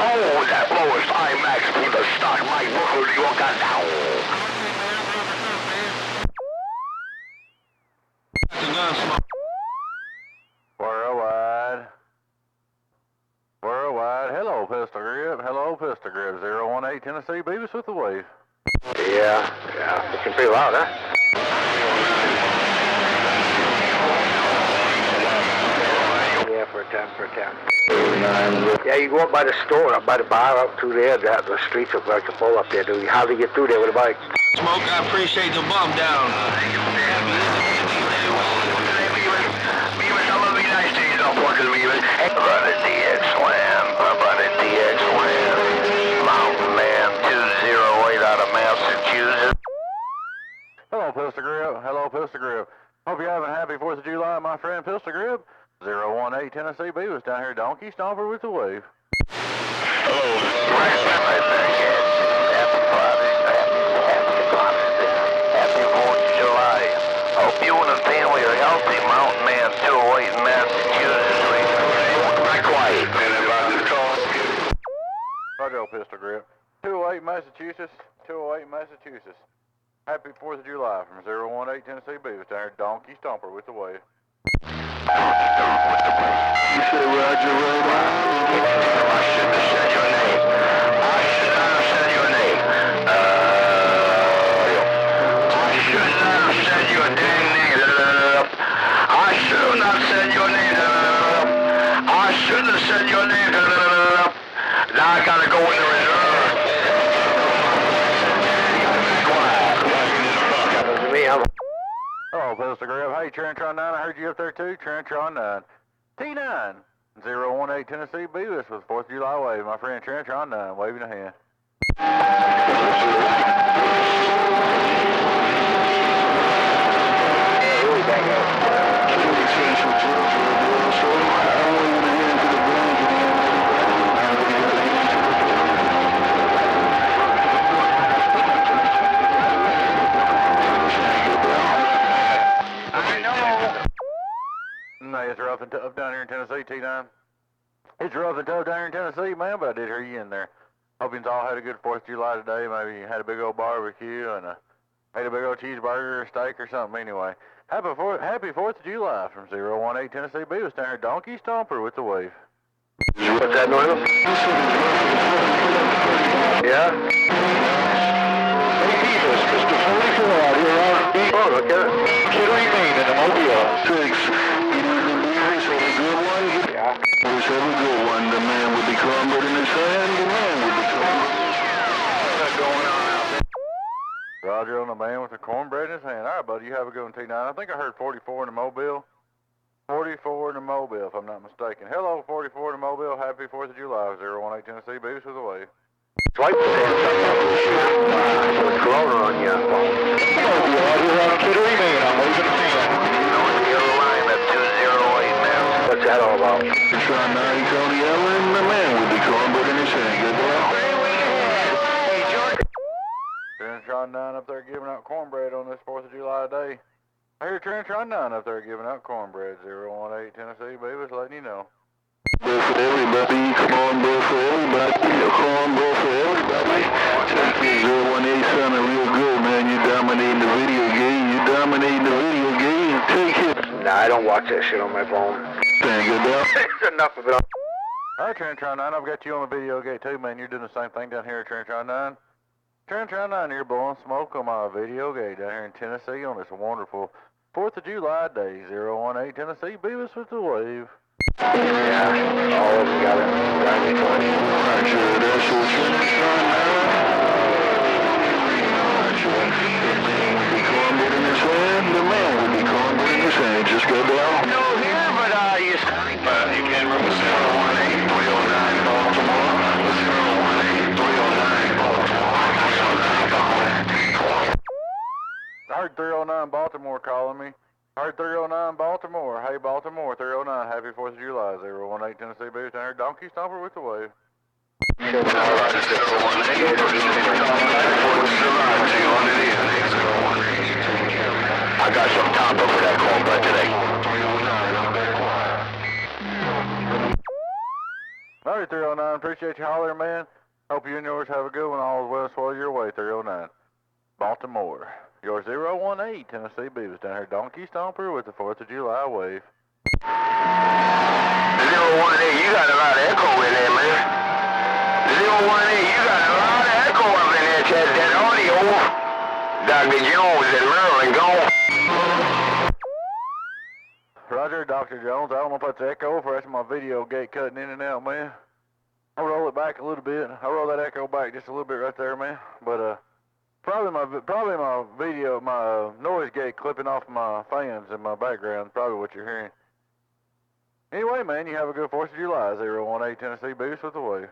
Oh, that lowest IMAX for the stock might work with your gun now. Worldwide. Hello, Pistol Grip. Hello, Pistol Grip. 018 Tennessee, Beavis with the wave. Yeah. Looking pretty loud, huh? Yeah, for a 10. Yeah, you go up by the store, up by the bar, up through there. The streets are like a full up there. How do you get through there with a bike? Smoke, I appreciate the bump down. Hello, Pistol Grip. Hello, Pistol Grip. Hope you're having a happy 4th of July, my friend Pistol Grip. 018 Tennessee Beavis down here, Donkey Stomper with the wave. Happy 4th of July. Hope you and the family are healthy. Mountain Man 208 in Massachusetts. Be quiet. Roger, Pistol Grip. 208 Massachusetts. 208 Massachusetts. Happy 4th of July from 018 Tennessee Beavis down here, Donkey Stomper with the wave. You say Roger, I shouldn't have said your name. I should not have said your name. I should not have said your damn name. I should not have said your name. I shouldn't have said your name. Now I gotta go in the reserve. Oh, Pistol Grip. Hey, Trintron 9, I heard you up there too. Trintron 9. T9. 018 Tennessee Beavis with 4th of July wave. My friend Trintron 9 waving a hand. It's rough and tough down here in Tennessee, T9. It's rough and tough down here in Tennessee, man, but I did hear you in there. Hope you all had a good 4th of July today. Maybe you had a big old barbecue and ate a big old cheeseburger or steak or something. Anyway, happy 4th of July from 018 Tennessee Beavis down here, Donkey Stomper with the wave. What's that noise? Yeah? Hey, Beavis, Mr. 44 out here on the beat. Oh, look at it. Kid remain in the Mobile. 6. Yeah. Wish every good one. The man would be cornbread in his hand. The man would be cornbread. What's going on out there? Roger on the man with the cornbread in his hand. All right, buddy, you have a good one, T9. I think I heard 44 in the Mobile. 44 in the Mobile, if I'm not mistaken. Hello, 44 in the Mobile. Happy 4th of July. 018 Tennessee Beavis with the wave. Swipe the damn something with Corona on your phone. Kid remain. I'm moving the hand. North Carolina 208 now. What's that all about? Trintron 9, Tony Ellen. The man would be cornbread in his hand. Good boy. Trintron 9 up there giving out cornbread on this 4th of July day. I hear Trintron 9 up there giving out cornbread. 018 Tennessee Beavis letting you know. Cornbread for everybody. Cornbread for everybody. Cornbread for everybody. 018 sounding real good, man. You're dominating the video game. You're dominating the video game. Take it. Nah, I don't watch that shit on my phone. Saying good now. There's enough of it. All right, Trintron 9, I've got you on the video gate too, man. You're doing the same thing down here at Trintron 9. Trintron 9, you're blowing smoke on my video gate down here in Tennessee on this wonderful 4th of July day. 018 Tennessee Beavis with the wave. Yeah, all of them got it. Roger, that's your Trintron 9. Cornbread in his hand. The man would be cornbread in his hand. Just go down. No here, but you can't remember 018 309 Baltimore. 018 309 Baltimore. I heard 309 Baltimore calling me. I heard 309 Baltimore. Hey, Baltimore, 309. Happy 4th of July. 018 Tennessee Beavis down here. Donkey Stomper with the wave. I got some top for that cornbread today. 309. Appreciate you hollering, man. Hope you and yours have a good one. All is well and swell your way, 309. Baltimore. Your 018 Tennessee Beavis down here. Donkey Stomper with the 4th of July wave. 018, you got a lot of echo in there, man. 018, you got a lot of echo up in there, Chad. That audio. Dr. Jones and Maryland, go. Roger, Dr. Jones. I don't know if that's echo or if that's my video gate cutting in and out, man. I'll roll it back a little bit. I'll roll that echo back just a little bit right there, man. But, probably my video, my noise gate clipping off my fans in my background, probably what you're hearing. Anyway, man, you have a good 4th of July. 018 Tennessee Boost with the wave.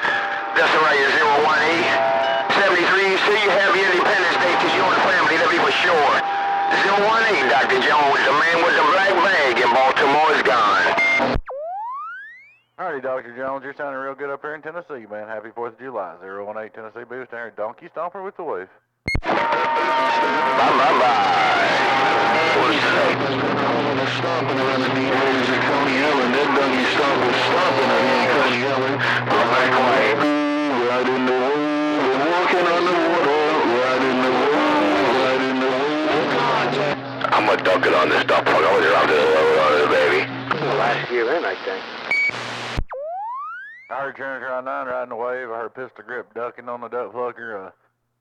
That's all right, you're 018. 73, see you happy Independence Day to you and the family, that be for sure. 018, Dr. Jones, the man with the black bag in Baltimore is gone. Alrighty, Dr. Jones, you're sounding real good up here in Tennessee, man. Happy 4th of July. 018 Tennessee Boost down here. Donkey Stomper with the wave. Stomping around the deep waters of Coney Island. That Donkey Stomper stomping around Coney Island. Right in the wave, walking on the water. Right in the wave, right in the wave. I'm gonna dunk it on this dump plug. I was around to the baby. Last year in, I think. I heard Trintron 9 riding the wave. I heard Pistol Grip ducking on the duck plucker.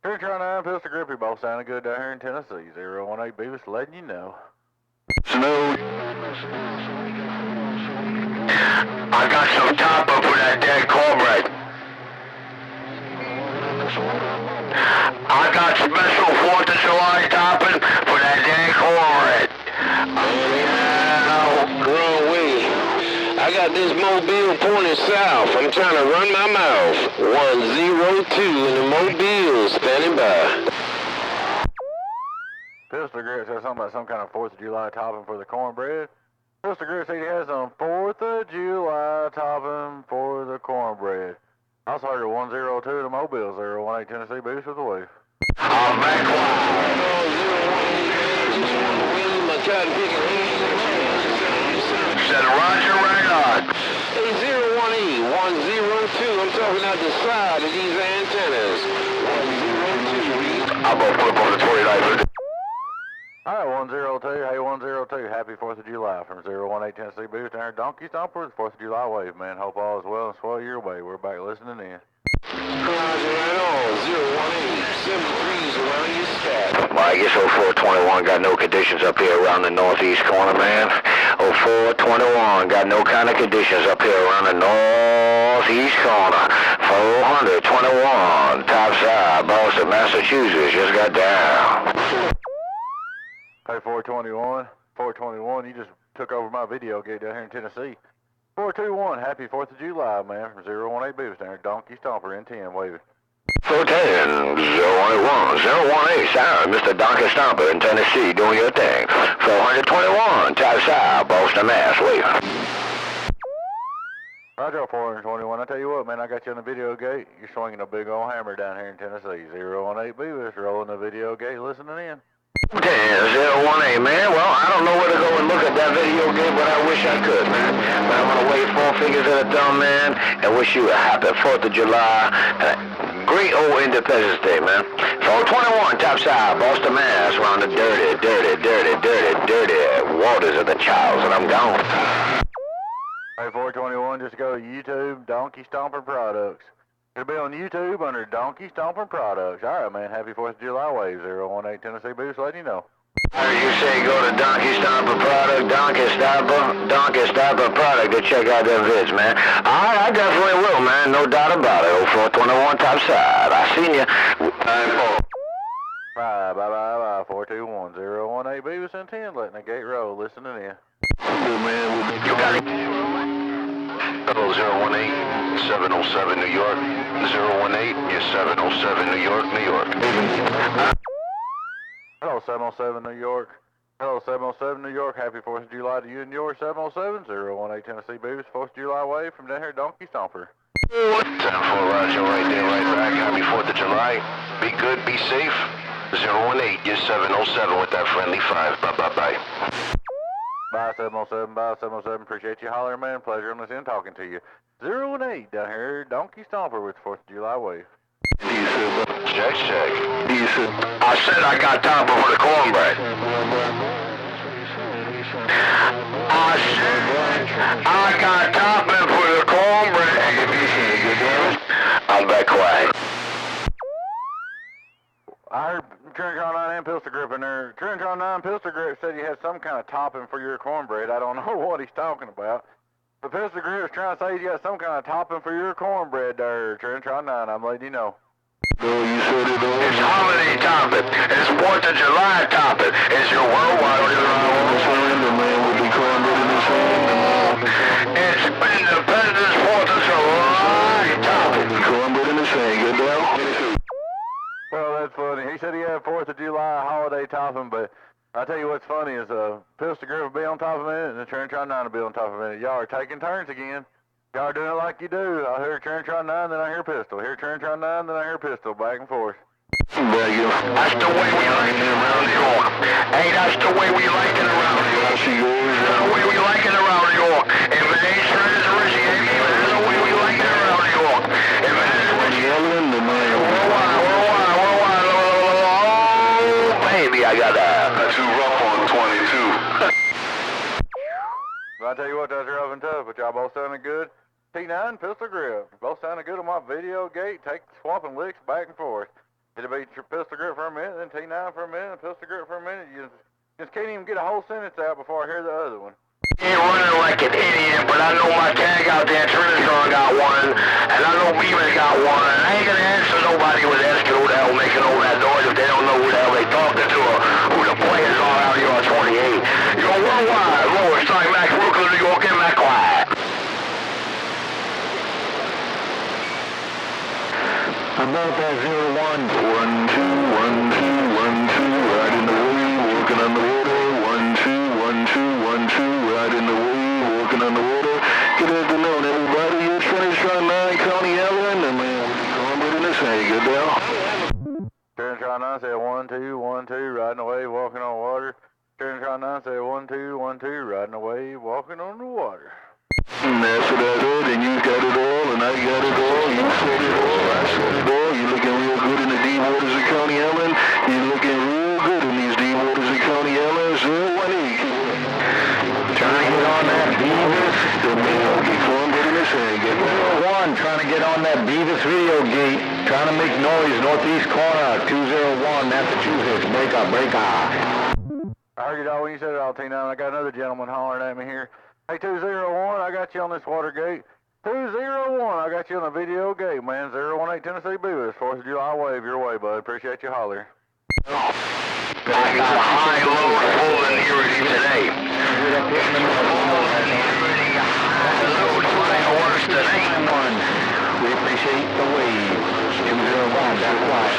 Trintron 9, Pistol Grip, you both sounding good down here in Tennessee. 018 Beavis letting you know. Snow. I got some topper for that dead cornbread. I got special 4th of July topping for that dead cornbread. Wrong way. I got this mobile pointing south. I'm trying to run my mouth. 102 in the mobile, standing by. Pistol Grip said something about some kind of 4th of July topping for the cornbread. Pistol Grip said he has some 4th of July topping for the cornbread. I also heard 102 in the mobile. 018 Tennessee Boost with the wave. I'm back Said Roger right on. Hey, 018, 102. I'm talking out the side of these antennas. 102. I'm gonna put up on the 29. Alright, 102. Hey, 102. Happy 4th of July from 018 Tennessee Boost down here. Donkey Stomper with the 4th of July wave, man. Hope all is well and swell your way. We're back listening in. Roger right on. 018. 73's around your stat. Well, I guess 0421 got no conditions up here around the northeast corner, man. 0421 got no kind of conditions up here around the northeast corner. 421, topside, Boston, Massachusetts, just got down. Hey, 421. 421, you just took over my video gate down here in Tennessee. 421, happy 4th of July, man, from 018 Beavis down here. Donkey Stomper in 10, waving. 410, 011, 018, sorry, Mr. Donkey Stomper in Tennessee, doing your thing. 421, topside, Boston, Mass, waving. Roger, 421. I tell you what, man, I got you on the video gate. You're swinging a big old hammer down here in Tennessee. 018 Beavis, rolling the video gate, listening in. 018, man. Well, I don't know where to go and look at that video game, but I wish I could, man. But I want to wave 4 fingers at a thumb, man, and wish you a happy 4th of July and a great old Independence Day, man. 421, topside, Boston, Mass, around the dirty waters of the Charles, and I'm gone. Hey, 421, just go to YouTube, Donkey Stomper Products. It'll be on YouTube under Donkey Stomper Products. All right, man. Happy 4th of July wave. 018 Tennessee Boost, letting you know. You say go to Donkey Stomper Product, Donkey Stomper Product to check out them vids, man. All right, I definitely will, man. No doubt about it. 0421 topside. I seen you. Bye. 421 018 Beavis and 10, letting the gate roll, listening in. You got it. Hello, 018, 707 New York. 018, yes, 707 New York, New York. Hello, 707 New York. Hello, 707 New York. Happy 4th of July to you and yours, 707 018 Tennessee Boost. 4th of July wave from down here, Donkey Stomper. 10-4 Roger, right there, right back. Happy 4th of July. Be good, be safe. 018, yes, 707 with that friendly 5. Bye. Bye 707, bye 707. Appreciate you hollering, man. Pleasure on this end talking to you. 018 down here, Donkey Stomper with 4th of July wave. Check. I said I got Topper for the cornbread. I said I got Topper for the cornbread. I'm back quiet. I heard Trintron 9 and Pistol Grip in there. Trintron 9 Pistol Grip said you had some kind of topping for your cornbread. I don't know what he's talking about. But Pistol Grip was trying to say you got some kind of topping for your cornbread there, Trintron 9. I'm letting you know. It's holiday topping. It's 4th of July topping. It's your worldwide. It's Independence 4th of July topping. Cornbread in the sand, good now? Well, that's funny. He said he had 4th of July holiday topping, but I tell you what's funny is Pistol Grip will be on top of a minute and the Trintron 9 will be on top of a minute. Y'all are taking turns again. Y'all are doing it like you do. I hear Trintron 9, then I hear Pistol. Hear Trintron 9, then I hear Pistol. Back and forth. That's the way we like it around New York. Hey, that's the way we like it around New York. That's the way we like it around New York. If it ain't Shredders or Richie, that's the way we like it around New York. If it ain't Richie, worldwide. Oh, baby, I got too rough on 22. But I tell you what, that's rough and tough, but y'all both sounded good. T9, Pistol Grip. Both sounded good on my video gate. Take swapping licks back and forth. It'll be your Pistol Grip for a minute, then T9 for a minute, and Pistol Grip for a minute. You just can't even get a whole sentence out before I hear the other one. Ain't running like an idiot, but I know my tag out there, Trintron got one, and I know Beavis got one, and I ain't gonna answer nobody with asking who the hell making all that noise if they don't know who the hell they talking to or who the players are out here on 28. You're worldwide, Lower Side, Max, Brooklyn, New York, and Mac Quiet. About that 01. 1, 2, 1, 2, 1, 2, right in the way, walking on the water. 1, 2, 1, 2, 1, 2, right in the way, walking on the water. Good afternoon, everybody. You're Trintron 9, Coney Island, and man, cornbread in the sand. Good deal. Trintron 9 said 1, 2, 1, 2, riding away, walking on water. Trintron 9 said 1, 2, 1, 2, riding away, walking on the water. And that's what I heard, and you got it all, and I got it all. You said it all, I said it all. You're looking real good in the deep waters of Coney Island. You're looking real good in these deep waters of Coney Island. 018. Trying to get on that Beavis. The man will be cornbread in his hand. Get 101, trying to get on that Beavis video gate. Trying to make noise, northeast corner, 201, Massachusetts. Break up. I heard you all when you said it all, T9. I got another gentleman hollering at me here. Hey, 201, I got you on this water gate. 201, I got you on the video gate, man. 018 Tennessee Beavis. 4th of July wave your way, bud. Appreciate you holler. I got a high load full in here today. Load's running worse today. We appreciate the wave. 201, that's right.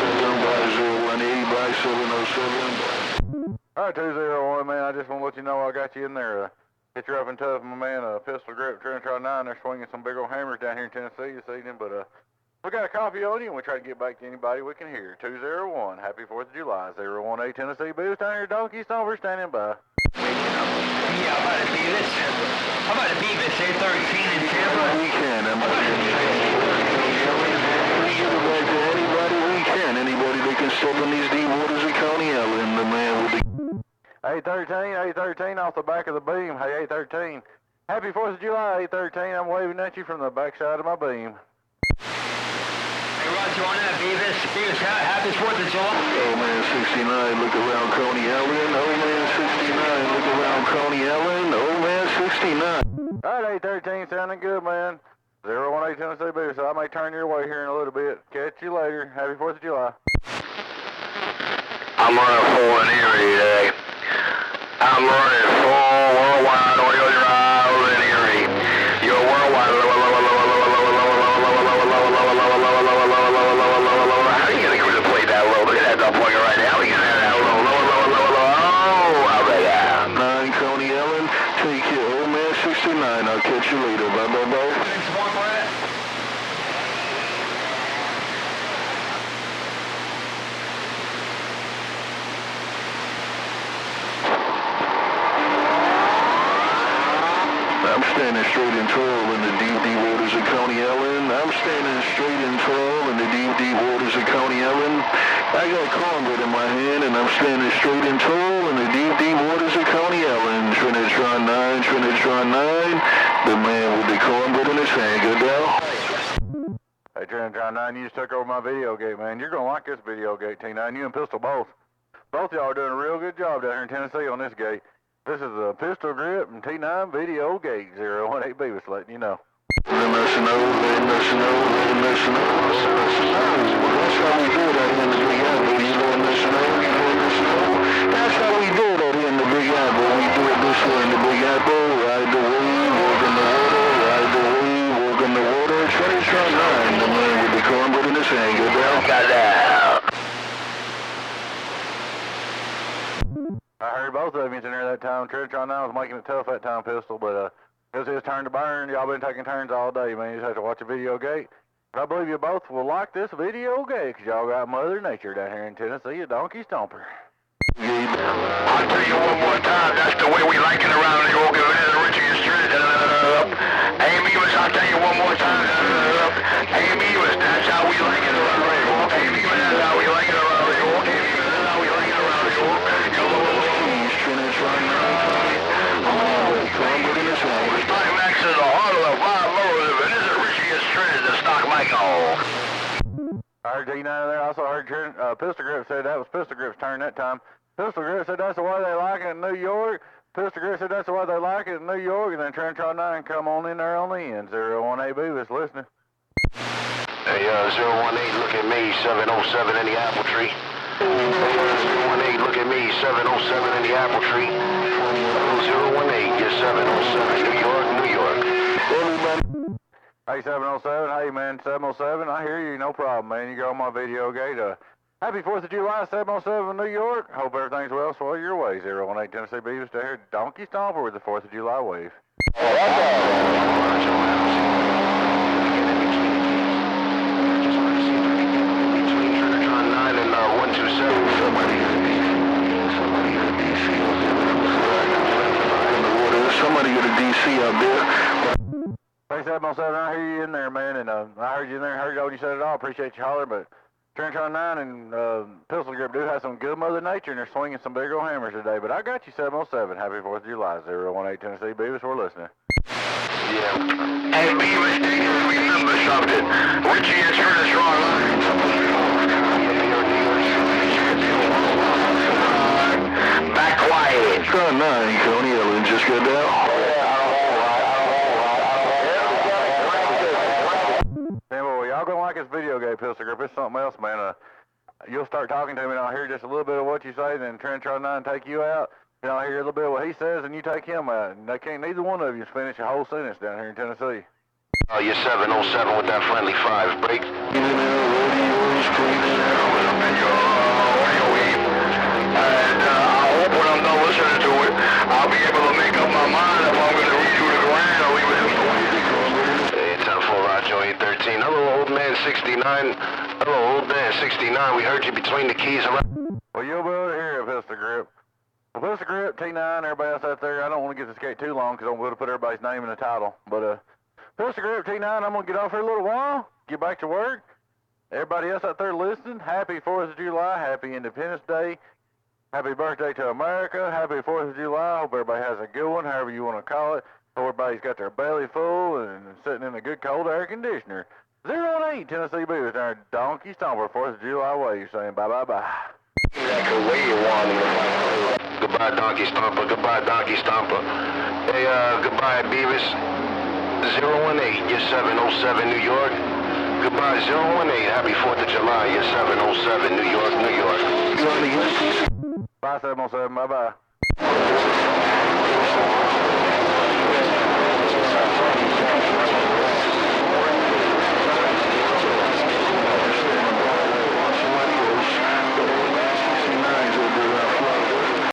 180 by 707. All right, 201, man. I just want to let you know I got you in there. Hit you up and tough, my man. Pistol Grip, Trintron 9. They're swinging some big old hammers down here in Tennessee this evening. But we got a copy on you, and we try to get back to anybody we can hear. 201, happy 4th of July. 018 Tennessee Beavis down here, Donkey Stomper standing by. Yeah, how about a Beavis? How about a Beavis, A13 in Tampa? We can. Anybody we can. Anybody that can step in these deep waters of Coney Island, the man will be. A13 off the back of the beam. Hey, A13. Happy 4th of July, A13. I'm waving at you from the backside of my beam. Hey, Roger, on that, Beavis. Beavis, happy 4th of July. Oh, man, 69, look around Coney Island. Oh, man, 69, look around Coney Island. Oh, man, 69. All right, A13, sounding good, man. 018 Tennessee Beavis, so I may turn your way here in a little bit. Catch you later. Happy 4th of July. I'm running full in Erie today. I'm running full worldwide oil drive in Erie. You're worldwide. How are you going to go to play that low? Look at that double pointer right now. We got that low. Oh, how about that? 9 Coney Island, take care. Oh, man, 69. I'll catch you later. Bye. Thanks, one for it. straight and tall in the deep, deep waters of Coney Island. I'm standing straight and tall in the deep, deep waters of Coney Island. I got cornbread in my hand, and I'm standing straight and tall in the deep, deep waters of Coney Island. Trintron 9, Trintron 9. The man with the cornbread in his hand. Good now. Hey, Trintron 9, you just took over my video gate, man. You're going to like this video gate, T9. You and Pistol both. Both y'all are doing a real good job down here in Tennessee on this gate. This is a Pistol Grip and T9 video gate 018 Beavis, letting you know. Letting us know. That's how we do it out here in the Big Apple. You letting us know. That's how we do it out here in the Big Apple. We do it this way in the Big Apple. Ride the wave, walk in the water. Ride the wave, walk in the water. Trintron 9, the man with the cornbread in his hand. Good down. Got that. I heard both of you in there that time. Trintron 9 was making it tough that time, Pistol, but it was his turn to burn. Y'all been taking turns all day, man. You just have to watch a video gate. But I believe you both will like this video gate, because y'all got Mother Nature down here in Tennessee, a donkey stomper. I'll tell you one more time, that's the way we like it around the organization, Richie Street. Amy was, I'll tell you one more time. Amy was, that's how we like it around the Amy was, that's how we like it around the Amy was, that's how we like it around the Max is the heart of the five lower, and this is Richie Street, the stock Michael. I heard T9 there. I also heard Pistol Grip said that was Pistol Grip's turn that time. Pistol Grip said that's the way they like it in New York. Pistol Grip said that's the way they like it in New York. And then Trintron 9 come on in there on the end. 018 Beavis listening. Hey, 018, look at me, 707 in the apple tree. Hey, 018, look at me, 707 in the apple tree. 018, just 707, New York, New York. Hey, 707. Hey, man, 707. I hear you. No problem, man. You go on my video gate. Happy 4th of July, 707, New York. Hope everything's well swell your way. 018 Tennessee Beavis down here. Donkey Stomper with the 4th of July wave. Between Trintron 9 and 127. Somebody get a DC out there. Hey, 707, I hear you in there, man, and I heard you in there, heard you when you said it all. Appreciate you holler, but Trintron 9 and Pistol Grip do have some good Mother Nature, and they're swinging some big old hammers today. But I got you, 707. Happy 4th of July, 018 Tennessee Beavis. We're listening. Yeah. Hey, Beavis, remember something. Richie is Trintron 9. Back quiet. Trintron 9, Coney Island just got down. Y'all gonna like this video game, Pistol Grip. It's something else, man. You'll start talking to me, and I'll hear just a little bit of what you say, and then Trintron 9 take you out. And I'll hear a little bit of what he says, and you take him out. And they can't, neither one of you finish a whole sentence down here in Tennessee. Oh, you're 707 with that friendly 5 break. And I hope when I'm done listening to it, I'll be able to make up my mind if I'm going to redo the grand or leave it in the way. Hey, 10-4 Roger 813. Hello, old man 69. Hello, old man 69. We heard you between the keys around. Well, you'll be able to hear it, Pistol Grip. Well, Pistol Grip, T9, everybody else out there, I don't want to get this gate too long because I'm going to put everybody's name in the title. But Pistol Grip, T9, I'm going to get off here a little while, get back to work. Everybody else out there listening, happy 4th of July, happy Independence Day. Happy birthday to America. Happy 4th of July. Hope everybody has a good one, however you want to call it. Hope everybody's got their belly full and sitting in a good cold air conditioner. 018 Tennessee Beavis, our Donkey Stomper, 4th of July wave, saying bye-bye-bye. Goodbye, Donkey Stomper. Goodbye, Donkey Stomper. Hey, goodbye, Beavis. 018, you're 707, New York. Goodbye, 018. Happy 4th of July. You're 707, New York, New York. Bye, 707. Bye-bye.